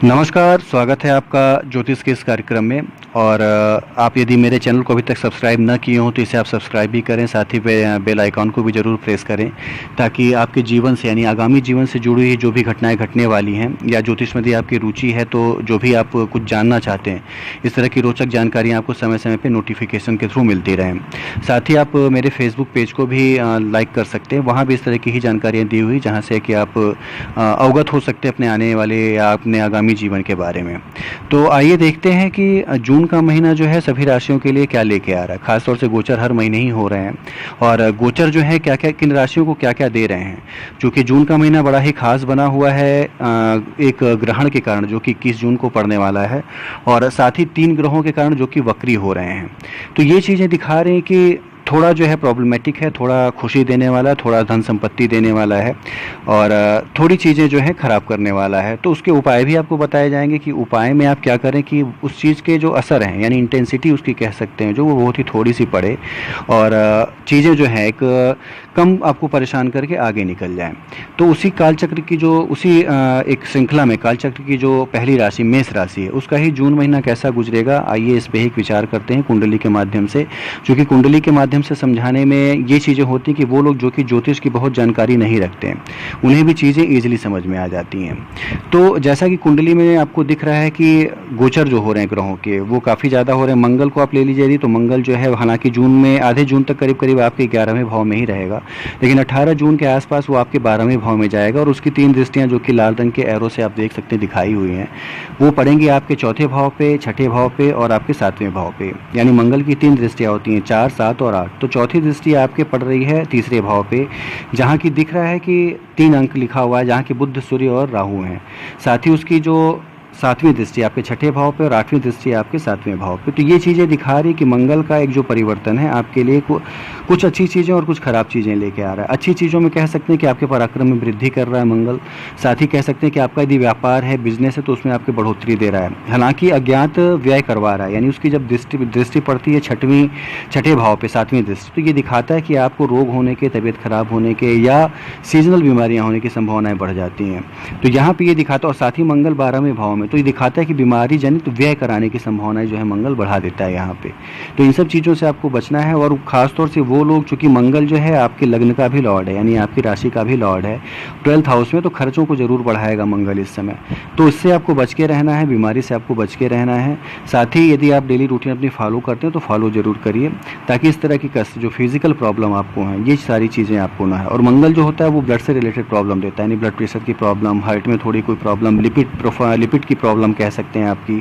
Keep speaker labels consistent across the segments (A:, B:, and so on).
A: नमस्कार, स्वागत है आपका ज्योतिष के इस कार्यक्रम में। और आप यदि मेरे चैनल को अभी तक सब्सक्राइब न किए हों तो इसे आप सब्सक्राइब भी करें, साथ ही बेल आइकॉन को भी ज़रूर प्रेस करें, ताकि आपके जीवन से यानी आगामी जीवन से जुड़ी हुई जो भी घटनाएं घटने वाली हैं या ज्योतिष में यदि आपकी रुचि है तो जो भी आप कुछ जानना चाहते हैं, इस तरह की रोचक जानकारियाँ आपको समय समय पर नोटिफिकेशन के थ्रू मिलती रहें। साथ ही आप मेरे फेसबुक पेज को भी लाइक कर सकते हैं, वहाँ भी इस तरह की ही जानकारियाँ दी हुई जहाँ से कि आप अवगत हो सकते हैं अपने आने वाले या अपने आगामी जीवन के बारे में। तो आइए देखते हैं कि जून का महीना जो है सभी राशियों के लिए क्या लेके आ रहा है। खासतौर से गोचर हर महीने ही हो रहे हैं और गोचर जो है क्या क्या किन राशियों को क्या क्या दे रहे हैं। क्योंकि जून का महीना बड़ा ही खास बना हुआ है एक ग्रहण के कारण जो कि 21 जून को पड़ने वाला है, और साथ ही 3 ग्रहों के कारण जो कि वक्री हो रहे हैं। तो ये चीज़ें दिखा रही हैं कि थोड़ा जो है प्रॉब्लमेटिक है, थोड़ा खुशी देने वाला है, थोड़ा धन संपत्ति देने वाला है और थोड़ी चीज़ें जो है ख़राब करने वाला है। तो उसके उपाय भी आपको बताए जाएंगे कि उपाय में आप क्या करें कि उस चीज़ के जो असर हैं यानी इंटेंसिटी उसकी कह सकते हैं जो वो बहुत ही थोड़ी सी पड़े और चीज़ें जो है एक कम आपको परेशान करके आगे निकल जाएं। तो उसी कालचक्र की जो एक श्रृंखला में कालचक्र की जो पहली राशि मेष राशि है उसका ही जून महीना कैसा गुजरेगा, आइए इस पर एक विचार करते हैं कुंडली के माध्यम से। क्योंकि कुंडली के माध्यम से समझाने में ये चीज़ें होती हैं कि वो लोग जो कि ज्योतिष की बहुत जानकारी नहीं रखते हैं उन्हें भी चीज़ें ईजिली समझ में आ जाती हैं। तो जैसा कि कुंडली में आपको दिख रहा है कि गोचर जो हो रहे हैं ग्रहों के वो काफ़ी ज़्यादा हो रहे हैं। मंगल को आप ले लीजिए तो मंगल जो है हालांकि जून में आधे जून तक करीब करीब आपके 11वें भाव में ही रहेगा, लेकिन 18 जून के आसपास वो आपके 12वें भाव में जाएगा और उसकी 3 दृष्टियाँ जो कि लाल रंग के एरो से आप देख सकते हैं दिखाई हुई हैं वो पड़ेंगी आपके चौथे भाव पे, छठे भाव पे और आपके 7वें भाव पे। यानी मंगल की 3 दृष्टियाँ होती हैं, 4, 7 और 8। तो चौथी दृष्टि आपके पड़ रही है तीसरे भाव पे, जहाँ की दिख रहा है कि 3 अंक लिखा हुआ है, जहाँ की बुध, सूर्य और राहु हैं। साथ ही उसकी जो 7वीं दृष्टि आपके छठे भाव पे और 8वीं दृष्टि आपके 7वें भाव पे। तो ये चीज़ें दिखा रही कि मंगल का एक जो परिवर्तन है आपके लिए कुछ अच्छी चीज़ें और कुछ खराब चीज़ें लेके आ रहा है। अच्छी चीज़ों में कह सकते हैं कि आपके पराक्रम में वृद्धि कर रहा है मंगल। साथ ही कह सकते हैं कि आपका यदि व्यापार है, बिजनेस है तो उसमें आपकी बढ़ोतरी दे रहा है। हालांकि अज्ञात व्यय करवा रहा है, यानी उसकी जब दृष्टि पड़ती है छठे भाव पे 7वीं दृष्टि, तो ये दिखाता है कि आपको रोग होने के, तबीयत खराब होने के या सीजनल बीमारियाँ होने की संभावनाएँ बढ़ जाती हैं। तो यहाँ पर ये दिखाता है। और साथ ही मंगल 12वें भाव में, तो ये दिखाता है कि बीमारी जनित व्यय कराने की संभावनाएं जो है मंगल बढ़ा देता है यहाँ पे। तो इन सब चीज़ों से आपको बचना है। और खासतौर से वो लोग, चूंकि मंगल जो है आपके लग्न का भी लॉर्ड है यानी आपकी राशि का भी लॉर्ड है 12th हाउस में, तो खर्चों को जरूर बढ़ाएगा मंगल इस समय। तो इससे आपको बच के रहना है, बीमारी से आपको बच के रहना है। साथ ही यदि आप डेली रूटीन अपनी फॉलो करते हैं तो फॉलो जरूर करिए, ताकि इस तरह की कष्ट जो फिजिकल प्रॉब्लम आपको है ये सारी चीज़ें आपको ना है। और मंगल जो होता है वो ब्लड से रिलेटेड प्रॉब्लम देता है, यानी ब्लड प्रेशर की प्रॉब्लम, हार्ट में थोड़ी कोई प्रॉब्लम, लिपिड की प्रॉब्लम कह सकते हैं आपकी,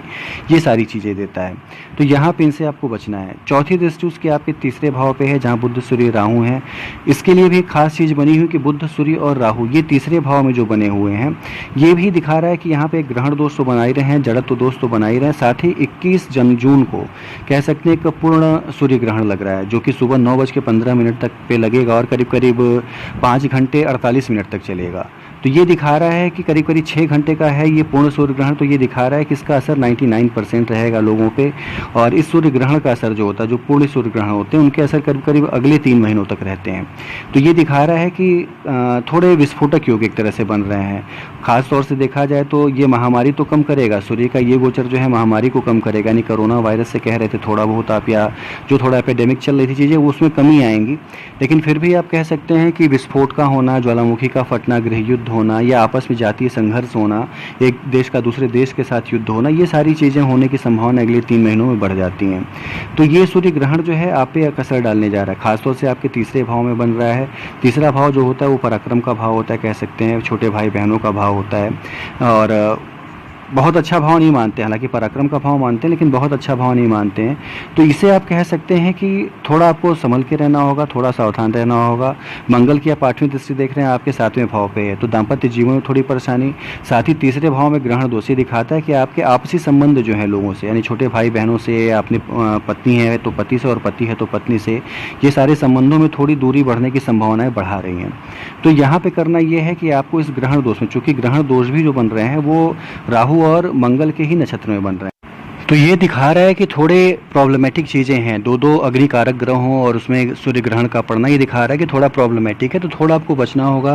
A: ये सारी चीज़ें देता है। तो यहाँ पे इनसे आपको बचना है। चौथी दृष्टि उसकी आपके तीसरे भाव पे है, जहाँ बुध, सूर्य, राहु हैं। इसके लिए भी एक खास चीज़ बनी हुई कि बुध, सूर्य और राहु ये तीसरे भाव में जो बने हुए हैं, ये भी दिखा रहा है कि यहाँ पे एक ग्रहण दोष तो बना ही रहे हैं, जड़त्व दोष तो बना ही रहे हैं। साथ ही 21 जून को कह सकते हैं एक पूर्ण सूर्य ग्रहण लग रहा है, जो कि सुबह 9:15 तक पे लगेगा और करीब करीब 5 घंटे 48 मिनट तक चलेगा। तो ये दिखा रहा है कि करीब करीब 6 घंटे का है ये पूर्ण सूर्य ग्रहण। तो ये दिखा रहा है कि इसका असर 99% रहेगा लोगों पे। और इस सूर्य ग्रहण का असर जो होता है, जो पूर्ण सूर्य ग्रहण होते हैं, उनके असर करीब करीब अगले 3 महीनों तक रहते हैं। तो ये दिखा रहा है कि थोड़े विस्फोटक योग एक तरह से बन रहे हैं। खास तौर से देखा जाए तो ये महामारी तो कम करेगा, सूर्य का ये गोचर जो है महामारी को कम करेगा। यानी कोरोना वायरस से कह रहे थे थोड़ा बहुत आप, या जो थोड़ा एपिडेमिक चल रही थी चीज़ें, वो उसमें कमी आएंगी। लेकिन फिर भी आप कह सकते हैं कि विस्फोट का होना, ज्वालामुखी का फटना, गृह युद्ध होना या आपस में जातीय संघर्ष होना, एक देश का दूसरे देश के साथ युद्ध होना, ये सारी चीज़ें होने की संभावना अगले 3 महीनों में बढ़ जाती हैं। तो ये सूर्य ग्रहण जो है आप पे असर डालने जा रहा है। खासतौर से आपके तीसरे भाव में बन रहा है। तीसरा भाव जो होता है वो पराक्रम का भाव होता है, कह सकते हैं छोटे भाई बहनों का भाव होता है। और बहुत अच्छा भाव नहीं मानते, हालांकि पराक्रम का भाव मानते हैं लेकिन बहुत अच्छा भाव नहीं मानते हैं। तो इसे आप कह सकते हैं कि थोड़ा आपको संभल के रहना होगा, थोड़ा सावधान रहना होगा। मंगल की आप 8वीं दृष्टि देख रहे हैं, आपके 7वें भाव पे है, तो दाम्पत्य जीवन में थोड़ी परेशानी। साथ ही तीसरे भाव में ग्रहण दोषी दिखाता है कि आपके आपसी संबंध जो है लोगों से, यानी छोटे भाई बहनों से, या अपनी पत्नी है तो पति से और पति है तो पत्नी से, ये सारे संबंधों में थोड़ी दूरी बढ़ने की संभावनाएं बढ़ा रही हैं। तो यहाँ पे करना ये है कि आपको इस ग्रहण दोष में, चूंकि ग्रहण दोष भी जो बन रहे हैं वो राहु और मंगल के ही नक्षत्र में बन रहे हैं, तो ये दिखा रहा है कि थोड़े प्रॉब्लमेटिक चीज़ें हैं, दो दो अग्नि कारक ग्रह हों और उसमें सूर्य ग्रहण का पड़ना ये दिखा रहा है कि थोड़ा प्रॉब्लमेटिक है, तो थोड़ा आपको बचना होगा।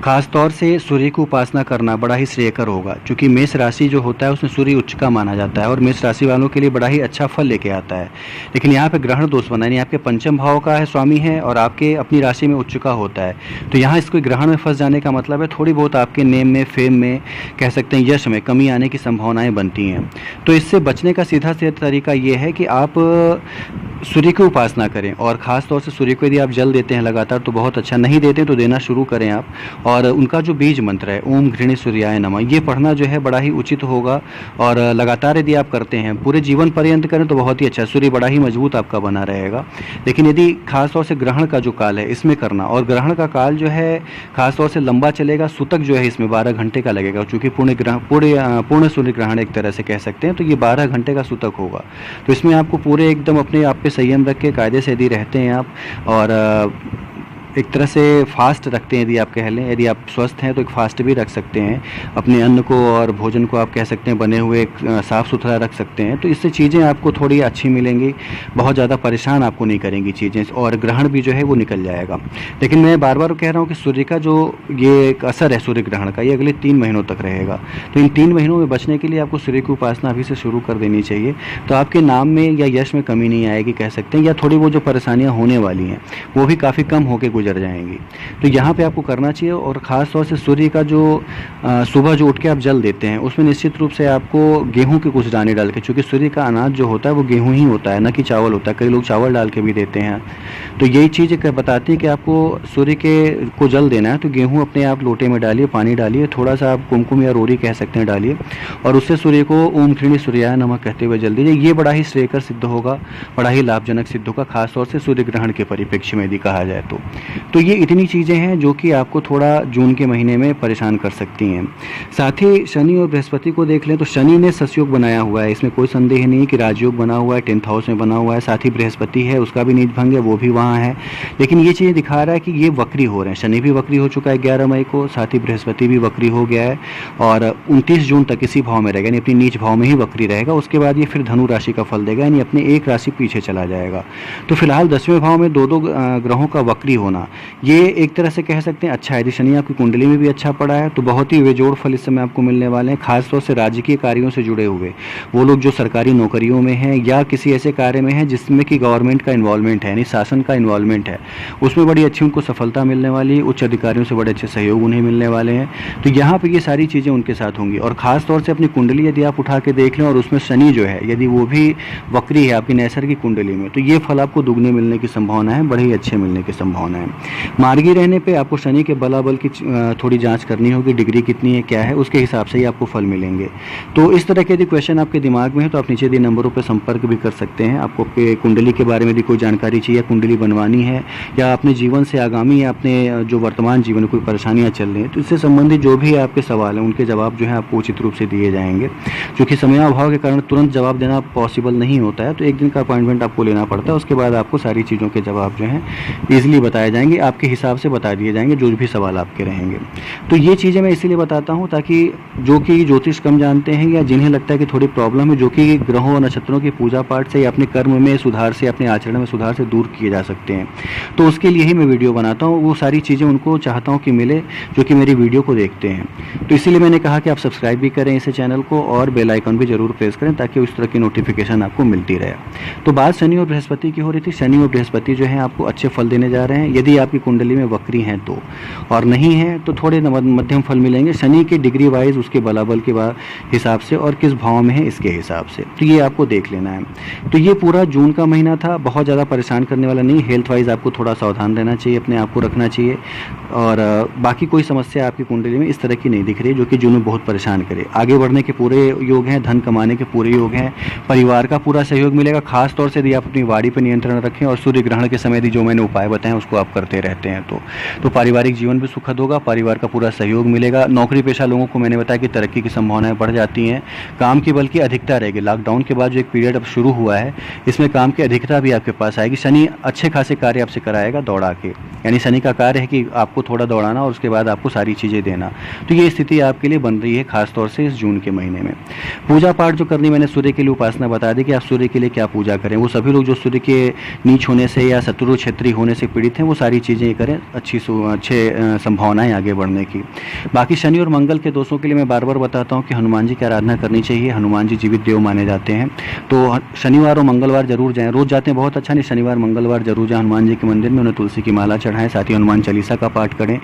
A: खास तौर से सूर्य की उपासना करना बड़ा ही श्रेयकर होगा, क्योंकि मेष राशि जो होता है उसमें सूर्य उच्च का माना जाता है और मेष राशि वालों के लिए बड़ा ही अच्छा फल लेके आता है। लेकिन यहाँ पे ग्रहण दोष बना, यानी आपके पंचम भाव का है स्वामी है और आपके अपनी राशि में उच्च का होता है, तो यहाँ इसको ग्रहण में फंस जाने का मतलब है थोड़ी बहुत आपके नेम में, फेम में, कह सकते हैं यश में कमी आने की संभावनाएं बनती हैं। तो इससे बचने का सीधा तरीका ये है कि आप सूर्य की उपासना करें और ख़ास तौर से सूर्य को यदि आप जल देते हैं लगातार तो बहुत अच्छा, नहीं देते तो देना शुरू करें आप। और उनका जो बीज मंत्र है ओम घृणी सूर्याय नमः, ये पढ़ना जो है बड़ा ही उचित होगा और लगातार यदि आप करते हैं पूरे जीवन पर्यंत करें तो बहुत ही अच्छा, सूर्य बड़ा ही मजबूत आपका बना रहेगा। लेकिन यदि खास तौर से ग्रहण का जो काल है इसमें करना, और ग्रहण का काल जो है खास तौर से लंबा चलेगा, सूतक जो है इसमें 12 घंटे का लगेगा, चूँकि पूर्ण सूर्य ग्रहण एक तरह से कह सकते हैं, तो ये 12 घंटे का सूतक होगा। तो इसमें आपको पूरे एकदम अपने आप पे संयम रख के कायदे से यदि रहते हैं आप और एक तरह से फास्ट रखते हैं, यदि आप कह लें, यदि आप स्वस्थ हैं तो एक फास्ट भी रख सकते हैं, अपने अन्न को और भोजन को आप कह सकते हैं बने हुए साफ़ सुथरा रख सकते हैं, तो इससे चीज़ें आपको थोड़ी अच्छी मिलेंगी, बहुत ज़्यादा परेशान आपको नहीं करेंगी चीज़ें और ग्रहण भी जो है वो निकल जाएगा। लेकिन मैं बार बार कह रहा हूँ कि सूर्य का जो ये एक असर है सूर्य ग्रहण का, ये अगले 3 महीनों तक रहेगा, तो इन 3 महीनों में बचने के लिए आपको सूर्य की उपासना अभी से शुरू कर देनी चाहिए, तो आपके नाम में या यश में कमी नहीं आएगी कह सकते हैं, या थोड़ी वो जो परेशानियाँ होने वाली हैं वो भी काफ़ी कम होकर गुजर जाएंगी। तो यहाँ पे आपको करना चाहिए। और ख़ास तौर से सूर्य का जो सुबह जो उठ के आप जल देते हैं उसमें निश्चित रूप से आपको गेहूं के कुछ दाने डाल के, क्योंकि सूर्य का अनाज जो होता है वो गेहूं ही होता है, न कि चावल होता है, कई लोग चावल डाल के भी देते हैं। तो यही चीज़ बताती है कि आपको सूर्य को जल देना है, तो गेहूँ अपने आप लोटे में डालिए, पानी डालिए, थोड़ा सा आप कुमकुम या रोरी कह सकते हैं डालिए और उससे सूर्य को ओम घृणी सूर्याय नमः कहते हुए जल दीजिए। ये बड़ा ही श्रेयकर सिद्ध होगा, बड़ा ही लाभजनक सिद्ध होगा, खासतौर से सूर्य ग्रहण के परिप्रेक्ष्य में यदि कहा जाए तो ये इतनी चीज़ें हैं जो कि आपको थोड़ा जून के महीने में परेशान कर सकती हैं। साथ ही शनि और बृहस्पति को देख लें तो शनि ने ससयोग बनाया हुआ है, इसमें कोई संदेह नहीं कि राजयोग बना हुआ है, 10th हाउस में बना हुआ है, साथ ही बृहस्पति है उसका भी नीच भंग है, वो भी वहाँ है। लेकिन ये चीज़ें दिखा रहा है कि ये वक्री हो रहे हैं, शनि भी वक्री हो चुका है 11 मई को, साथ ही बृहस्पति भी वक्री हो गया है और 29 जून तक इसी भाव में रहेगा, यानी अपनी नीच भाव में ही वक्री रहेगा। उसके बाद ये फिर धनु राशि का फल देगा, यानी अपने एक राशि पीछे चला जाएगा। तो फिलहाल 10वें भाव में दो ग्रहों का वक्री होना ये एक तरह से कह सकते हैं अच्छा है। यदि शनि आपकी कुंडली में भी अच्छा पड़ा है तो बहुत ही बेजोड़ फल इस समय आपको मिलने वाले हैं, खासतौर से राजकीय कार्यों से जुड़े हुए वो लोग जो सरकारी नौकरियों में हैं या किसी ऐसे कार्य में हैं जिसमें कि गवर्नमेंट का इन्वॉल्वमेंट है, यानी शासन का इन्वॉल्वमेंट है, उसमें बड़ी अच्छी उनको सफलता मिलने वाली है, उच्च अधिकारियों से बड़े अच्छे सहयोग उन्हें मिलने वाले हैं। तो यहाँ पर ये सारी चीज़ें उनके साथ होंगी। और ख़ासतौर से अपनी कुंडली यदि आप उठा के देख लें और उसमें शनि जो है यदि वो भी वक्री है आपकी नैसर्गिक कुंडली में, तो ये फल आपको दुगने मिलने की संभावना है, बड़े ही अच्छे मिलने की संभावना है। मार्गी रहने पे आपको शनि के बलाबल की थोड़ी जांच करनी होगी, डिग्री कितनी है क्या है, उसके हिसाब से ही आपको फल मिलेंगे। तो इस तरह के यदि क्वेश्चन आपके दिमाग में है तो आप नीचे दिए नंबरों पर संपर्क भी कर सकते हैं। आपको आपके कुंडली के बारे में यदि कोई जानकारी चाहिए, कुंडली बनवानी है या अपने जीवन से आगामी या अपने जो वर्तमान जीवन में कोई परेशानियाँ चल रही हैं तो इससे संबंधित जो भी आपके सवाल हैं उनके जवाब जो है आपको उचित रूप से दिए जाएंगे। क्योंकि समयाभाव के कारण तुरंत जवाब देना पॉसिबल नहीं होता है, तो एक दिन का अपॉइंटमेंट आपको लेना पड़ता है, उसके बाद आपको सारी चीज़ों के जवाब जो हैं ईजिली बताए जाएंगे, आपके हिसाब से बता दिए जाएंगे जो भी सवाल आपके रहेंगे। तो ये चीज़ें मैं इसीलिए बताता हूँ ताकि जो कि ज्योतिष कम जानते हैं या जिन्हें लगता है कि थोड़ी प्रॉब्लम है, जो कि ग्रहों और नक्षत्रों की पूजा पाठ से या अपने कर्म में सुधार से, अपने आचरण में सुधार से दूर किए जा सकते हैं, तो उसके लिए ही मैं वीडियो बनाता हूँ। वो सारी चीज़ें उनको चाहता हूँ कि मिले जो कि मेरी वीडियो को देखते हैं। तो इसीलिए मैंने कहा कि आप सब्सक्राइब भी करें इस चैनल को और बेल आइकन भी जरूर प्रेस करें ताकि उस तरह की नोटिफिकेशन आपको मिलती रहे। तो बात शनि और बृहस्पति की हो रही थी। शनि और बृहस्पति जो है आपको अच्छे फल देने जा रहे हैं यदि आपकी कुंडली में वक्री हैं तो, और नहीं है तो थोड़े मध्यम फल मिलेंगे शनि के डिग्री वाइज, उसके बलाबल के हिसाब से और किस भाव में है इसके हिसाब से। तो ये आपको देख लेना है। तो ये पूरा जून का महीना था, बहुत ज़्यादा परेशान करने वाला नहीं। हेल्थ वाइज आपको थोड़ा सावधान रहना चाहिए, अपने आप को रखना चाहिए और बाकी कोई समस्या आपकी कुंडली में इस तरह की नहीं दिख रही है जो कि जून में बहुत परेशान करे। आगे बढ़ने के पूरे योग हैं, धन कमाने के पूरे योग हैं, परिवार का पूरा सहयोग मिलेगा। खास तौर से यदि आप अपनी वाणी पर नियंत्रण रखें और सूर्य ग्रहण के समय यदि जो मैंने उपाय बताए उसको आप करते रहते हैं तो पारिवारिक जीवन भी सुखद होगा, परिवार का पूरा सहयोग मिलेगा। नौकरी पेशा लोगों को मैंने बताया कि तरक्की की संभावनाएं बढ़ जाती हैं, काम की बल्कि अधिकता रहेगी। लॉकडाउन के बाद जो एक पीरियड अब शुरू हुआ है, इसमें काम की अधिकता भी आपके पास आएगी। शनि अच्छे खासे कार्य आपसे कराएगा दौड़ा के, यानी शनि का कार्य है कि आपको थोड़ा दौड़ाना और उसके बाद आपको सारी चीज़ें देना। तो ये स्थिति आपके लिए बन रही है खासतौर से इस जून के महीने में। पूजा पाठ जो करनी, मैंने सूर्य के लिए उपासना बता दी कि आप सूर्य के लिए क्या पूजा करें। वो सभी लोग जो सूर्य के नीच होने से या शत्रु क्षेत्रीय होने से पीड़ित हैं, वो सारी चीज़ें करें, अच्छे संभावनाएं आगे बढ़ने की। बाकी शनि और मंगल के दोषों के लिए मैं बार बार बताता हूँ कि हनुमान जी की आराधना करनी चाहिए। हनुमान जी जीवित देव माने जाते हैं, तो शनिवार और मंगलवार जरूर जाएं। रोज जाते हैं बहुत अच्छा नहीं, शनिवार मंगलवार जरूर जाएं हनुमान जी के मंदिर में, उन्हें तुलसी की माला चढ़ाएं, साथ ही हनुमान चालीसा का पाठ करें।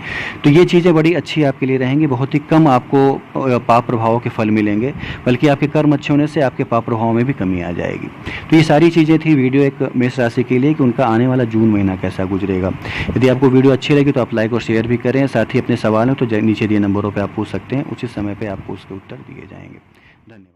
A: तो ये चीज़ें बड़ी अच्छी आपके लिए रहेंगी। बहुत ही कम आपको पाप प्रभावों के फल मिलेंगे, बल्कि आपके कर्म अच्छे होने से आपके पाप प्रभाव में भी कमी आ जाएगी। तो ये सारी चीज़ें थी वीडियो एक मेष राशि के लिए कि उनका आने वाला जून महीना कैसा गुजरेगा। यदि आपको वीडियो अच्छी लगी तो आप लाइक और शेयर भी करें। साथ ही अपने सवाल हैं तो नीचे दिए नंबरों पर आप पूछ सकते हैं, उचित समय पर आपको उसके उत्तर दिए जाएंगे। धन्यवाद।